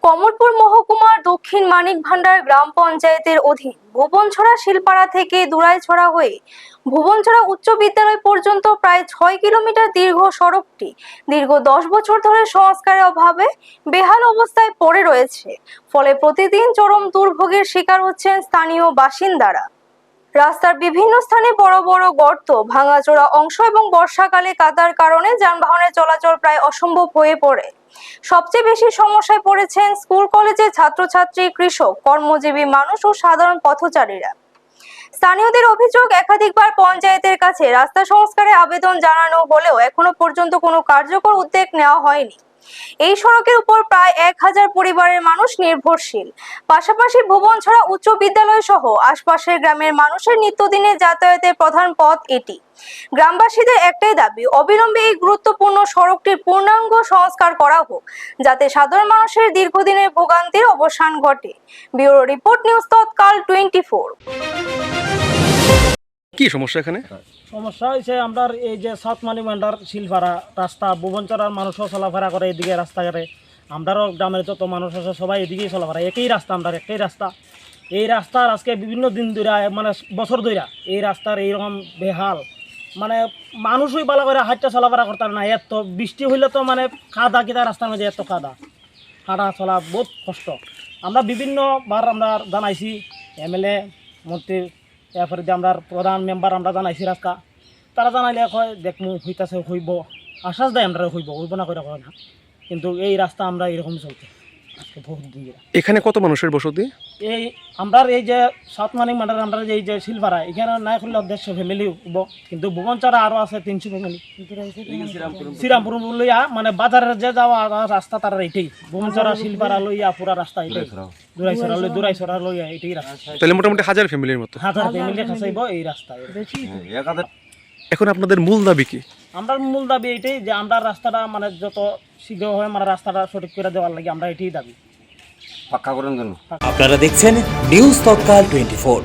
কমলপুর মহকুমার দক্ষিণ মানিক ভান্ডার গ্রাম পঞ্চায়েতের অধীন ভুবনছড়া শিলপাড়া থেকে দুরাইছড়া হয়ে ভুবনছড়া উচ্চ বিদ্যালয় পর্যন্ত প্রায় 6 কিলোমিটার দীর্ঘ সড়কটি দীর্ঘ 10 বছর ধরে সংস্কারের অভাবে বেহাল অবস্থায় পড়ে রয়েছে। ফলে প্রতিদিন চরম দুর্ভোগের শিকার হচ্ছেন স্থানীয় বাসিন্দারা। রাস্তার বিভিন্ন স্থানে বড় বড় গর্ত, ভাঙাচোরা অংশ এবং বর্ষাকালে কাদার কারণে যানবাহনের চলাচল প্রায় অসম্ভব হয়ে পড়ে। সবচেয়ে বেশি সমস্যায় পড়েছেন স্কুল কলেজের ছাত্রছাত্রী, কৃষক, কর্মজীবী মানুষ ও সাধারণ পথচারীরা। স্থানীয়দের অভিযোগ, একাধিকবার পঞ্চায়েতের কাছে রাস্তা সংস্কারের আবেদন জানানো হলেও এখনো পর্যন্ত কোনো কার্যকর উদ্যোগ নেওয়া হয়নি। এই সড়কের উপর প্রায় 1000 পরিবারের মানুষ নির্ভরশীল। পাশাপাশি ভুবনছড়া উচ্চ বিদ্যালয় সহ আশপাশের গ্রামের মানুষের নিত্যদিনের যাতায়াতের প্রধান পথ এটি। গ্রামবাসীদের একটাই দাবি, অবিলম্বে এই গুরুত্বপূর্ণ সড়কটির পূর্ণাঙ্গ সংস্কার করা হোক, যাতে সাধারণ মানুষের দীর্ঘদিনের ভোগান্তির অবসান ঘটে। ব্যুরো রিপোর্ট, নিউজ তৎকাল 24। কি সমস্যা এখানে? সমস্যা হয়েছে আমরা এই যে সাউথ মানিক ভান্ডার শিলপাড়া রাস্তা, ভুবনছড়ার মানুষও চলাফেরা করে এদিকে রাস্তাঘাটে, আমরাও গ্রামের যত মানুষ আছে সবাই এদিকেই চলাফেরা, একই রাস্তা, আমরা একটাই রাস্তা। এই রাস্তার আজকে বিভিন্ন দিন ধরে মানে বছর ধরে এই রাস্তার এইরকম বেহাল, মানে মানুষই ভালো করে হাঁটতে চলাফেরা করতে না। এত বৃষ্টি হইলে তো মানে কাদা কিতা রাস্তার মধ্যে এত কাদা, হাঁটা চলা বহুত কষ্ট। আমরা বিভিন্নবার আমরা জানাইছি, এমএলএ, মন্ত্রী, এরপরে যে আমরা প্রধান মেম্বার আমরা জানাইছি রাস্তা, তারা জানাইলে কয় দেখমু হইতাছে, হইব, আশ্বাস দেয় আমরা হইব না করে কয় না। কিন্তু এই রাস্তা আমরা এরকম চলছে আজকে বহুত দিন। এখানে কত মানুষের বসতি? এই আমরা এই যে সাউথ মানিক ভান্ডার আমরা এই যে শিলপাড়া, এখানে নাই করলে 150 ফ্যামিলি হব, কিন্তু ভুবনছড়া আরও আছে 300 ফ্যামিলি। শ্রীরামপুর লইয়া মানে বাজারের যে যাওয়া রাস্তা তারা এইটাই, ভুবনছড়া শিলপাড়া লইয়া পুরা রাস্তা এটাই, দুরাইছড়া লইয়া এইটাই রাস্তা। তাহলে মোটামুটি 1000 ফ্যামিলির মতো, 1000 ফ্যামিলি খাসাইব এই রাস্তায়। এখন আপনাদের মূল দাবি কি? আমরা মূল দাবি এইটাই যে আমরা রাস্তাটা মানে যত শীঘ্র হয় মানে রাস্তাটা সঠিক করে দেওয়ার লাগে আমরা এটাই দাবি, পাক্কা করেন জন্য। আপনারা দেখছেন নিউজ তৎকাল 24।